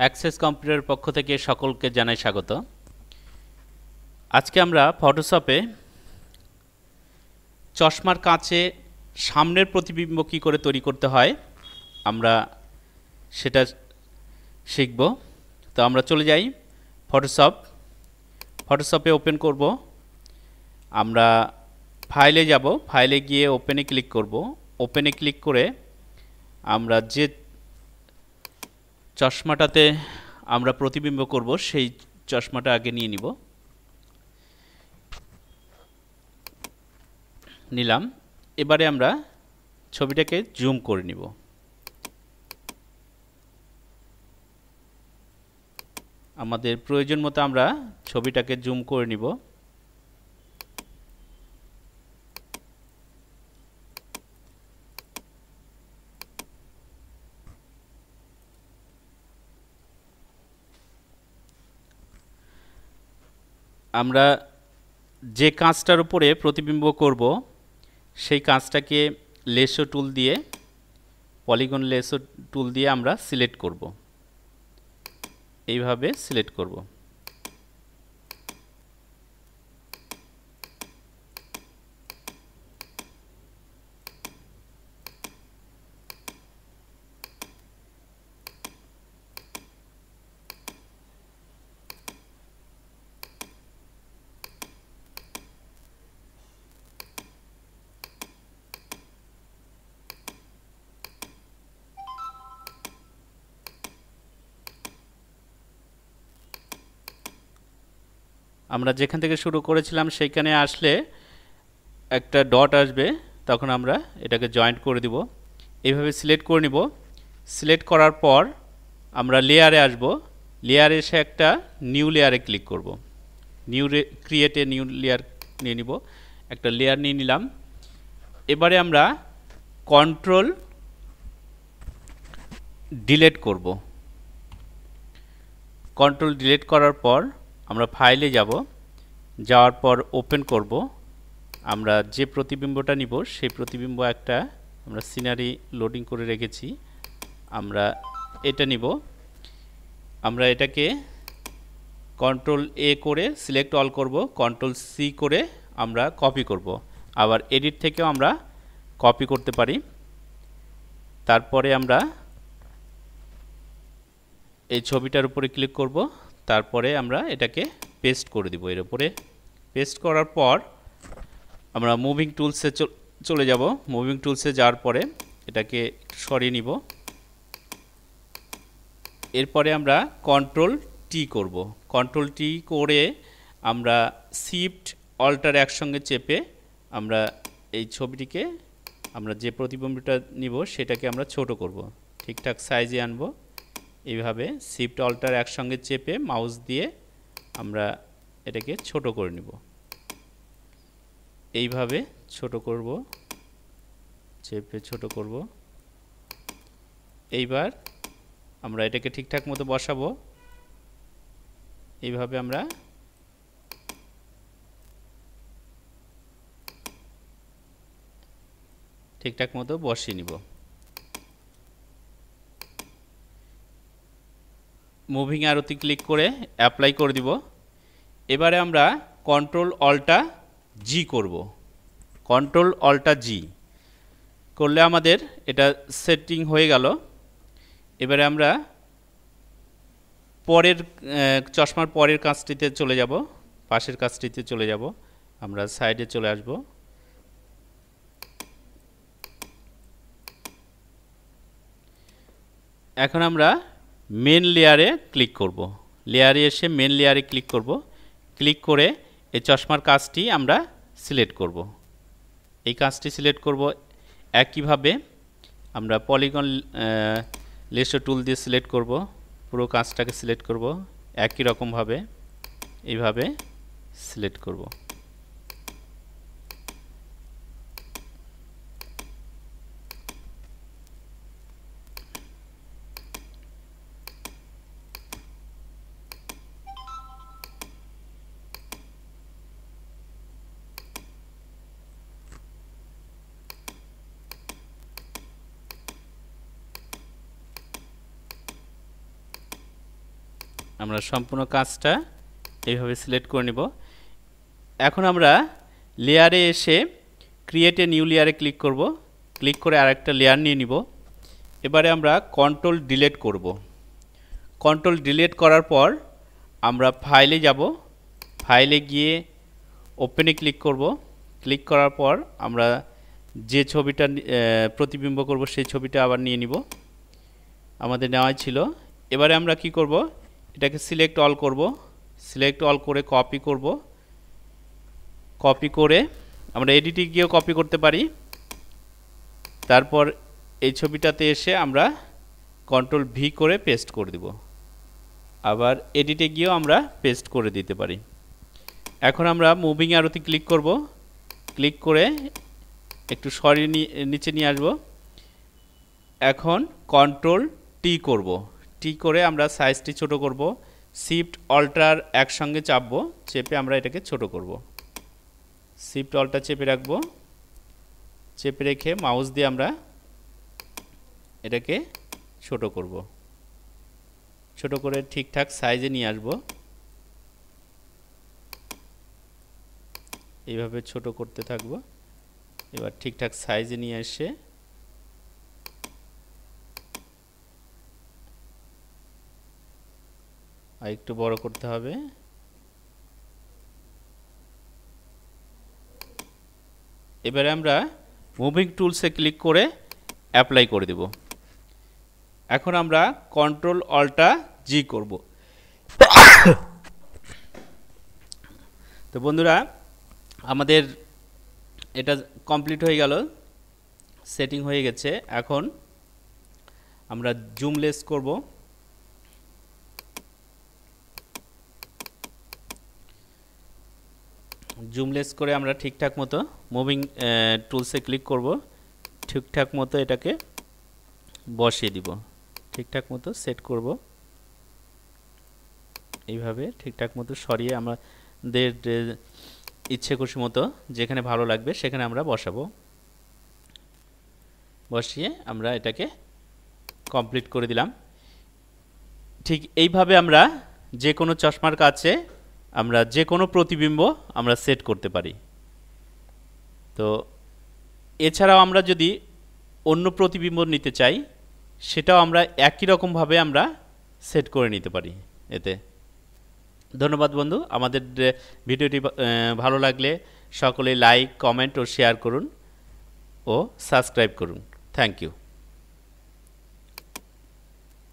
Access কম্পিউটারের পক্ষ থেকে সকলকে জানাই স্বাগত। আজকে আমরা ফটোশপে চশমার কাঁচে সামনের প্রতিবিম্ব কী করে তৈরি করতে হয় আমরা সেটা শিখব। তো আমরা চলে যাই ফটোশপে ওপেন করব। আমরা ফাইলে যাব, ফাইলে গিয়ে ওপেনে ক্লিক করব। ওপেনে ক্লিক করে আমরা যে চশমাটাতে আমরা প্রতিবিম্ব করব সেই চশমাটা আগে নিয়ে নিলাম। এবারে আমরা ছবিটাকে জুম করে নিব। আমাদের প্রয়োজন মতো আমরা ছবিটাকে জুম করে নিব। আমরা যে কাঁচটার উপরে প্রতিবিম্ব করব সেই কাঁচটাকে লেসো টুল দিয়ে, পলিগন লেসো টুল দিয়ে আমরা সিলেক্ট করব। এইভাবে সিলেক্ট করব। আমরা যেখান থেকে শুরু করেছিলাম সেইখানে আসলে একটা ডট আসবে, তখন আমরা এটাকে জয়েন্ট করে দিব। এইভাবে সিলেক্ট করে নিব। সিলেক্ট করার পর আমরা লেয়ারে আসব। লেয়ারে এসে একটা নিউ লেয়ারে ক্লিক করব। ক্রিয়েটে নিউ লেয়ার নিয়ে নিব। একটা লেয়ার নিয়ে নিলাম। এবারে আমরা কন্ট্রোল ডিলিট করব। কন্ট্রোল ডিলিট করার পর আমরা ফাইলে যাব। যাওয়ার পর ওপেন করব। আমরা যে প্রতিবিম্বটা নিব সেই প্রতিবিম্ব একটা আমরা সিনারি লোডিং করে রেখেছি, আমরা এটা নিব। আমরা এটাকে কন্ট্রোল এ করে সিলেক্ট অল করব, কন্ট্রোল সি করে আমরা কপি করব। আবার এডিট থেকেও আমরা কপি করতে পারি। তারপরে আমরা এই ছবিটার উপরে ক্লিক করব। তারপরে আমরা এটাকে পেস্ট করে দিব। এর উপরে পেস্ট করার পর আমরা মুভিং টুলসে চলে যাব। মুভিং টুলসে যাওয়ার পরে এটাকে সরিয়ে নিব। এরপরে আমরা কন্ট্রোল টি করব। কন্ট্রোল টি করে আমরা শিফট অল্টার একসঙ্গে চেপে আমরা এই ছবিটিকে, আমরা যে প্রতিবিম্বটা নিব সেটাকে আমরা ছোট করব, ঠিকঠাক সাইজে আনব। এইভাবে শিফট অল্টার একসঙ্গে চেপে মাউস দিয়ে আমরা এটাকে ছোট করে নিব। এইভাবে ছোট করব, চেপে ছোট করব। এইবার আমরা এটাকে ঠিকঠাক মতো বসাবো। এইভাবে আমরা ঠিকঠাক মতো বসিয়ে নিব। মুভিং অ্যারোতে ক্লিক করে অ্যাপ্লাই করে দিব। এবারে আমরা কন্ট্রোল অল্টা জি করব। কন্ট্রোল অল্টা জি করলে আমাদের এটা সেটিং হয়ে গেল। এবারে আমরা পরের চশমার পরের কাজটিতে চলে যাব, পাশের কাজটিতে চলে যাব। আমরা সাইডে চলে আসব। এখন আমরা মেন লেয়ারে ক্লিক করব। লেয়ারে এসে মেন লেয়ারে ক্লিক করব। ক্লিক করে এই চশমার কাজটি আমরা সিলেক্ট করব। এই কাজটি সিলেক্ট করব। একইভাবে আমরা পলিগন লেসো টুল দিয়ে সিলেক্ট করব। পুরো কাজটাকে সিলেক্ট করব। একই রকমভাবে এইভাবে সিলেক্ট করব। আমরা সম্পূর্ণ কাজটা এইভাবে সিলেক্ট করে নেব। এখন আমরা লেয়ারে এসে ক্রিয়েট এ নিউ লেয়ারে ক্লিক করব। ক্লিক করে আরেকটা লেয়ার নিয়ে নিব। এবারে আমরা কন্ট্রোল ডিলিট করব। কন্ট্রোল ডিলিট করার পর আমরা ফাইলে যাব। ফাইলে গিয়ে ওপেনে ক্লিক করব। ক্লিক করার পর আমরা যে ছবিটা প্রতিবিম্ব করব সেই ছবিটা আবার নিয়ে নিব। আমাদের নেওয়াই ছিল। এবারে আমরা কি করব, এটাকে সিলেক্ট অল করব। সিলেক্ট অল করে কপি করব। কপি করে আমরা এডিটে গিয়েও কপি করতে পারি। তারপর এই ছবিটাতে এসে আমরা কন্ট্রোল ভি করে পেস্ট করে দিব। আবার এডিটে গিয়েও আমরা পেস্ট করে দিতে পারি। এখন আমরা মুভিং অ্যারোতে ক্লিক করব। ক্লিক করে একটু সরিয়ে নিচে নিয়ে আসব। এখন কন্ট্রোল টি করব। টি করে আমরা সাইজটি ছোট করব। শিফট অল্টার একসঙ্গে চাপবো, চেপে আমরা এটাকে ছোট করব। শিফট অল্টার চেপে রাখবো। চেপে রেখে মাউস দিয়ে আমরা এটাকে ছোট করব। ছোট করে ঠিকঠাক সাইজে নিয়ে আসব। এইভাবে ছোট করতে থাকবো। এবার ঠিকঠাক সাইজে নিয়ে এসে আর একটু বড় করতে হবে। এবারে আমরা মুভিং টুলসে ক্লিক করে অ্যাপ্লাই করে দেব। এখন আমরা কন্ট্রোল অল্টা জি করব। তো বন্ধুরা, আমাদের এটা কমপ্লিট হয়ে গেল, সেটিং হয়ে গেছে। এখন আমরা জুমলেস করব। জুমলেস করে আমরা ঠিকঠাক মতো মুভিং টুলসে ক্লিক করব। ঠিকঠাক মতো এটাকে বসিয়ে দিব। ঠিকঠাক মতো সেট করব। এইভাবে ঠিকঠাক মতো সরিয়ে আমাদের ইচ্ছে খুশি মতো যেখানে ভালো লাগবে সেখানে আমরা বসাবো। বসিয়ে আমরা এটাকে কমপ্লিট করে দিলাম। ঠিক এইভাবে আমরা যে কোনো চশমার কাছে আমরা যে কোনো প্রতিবিম্ব আমরা সেট করতে পারি। তো এছাড়াও আমরা যদি অন্য প্রতিবিম্ব নিতে চাই সেটাও আমরা একই রকমভাবে আমরা সেট করে নিতে পারি এতে। ধন্যবাদ বন্ধু। আমাদের ভিডিওটি ভালো লাগলে সকলে লাইক, কমেন্ট ও শেয়ার করুন ও সাবস্ক্রাইব করুন। Thank you.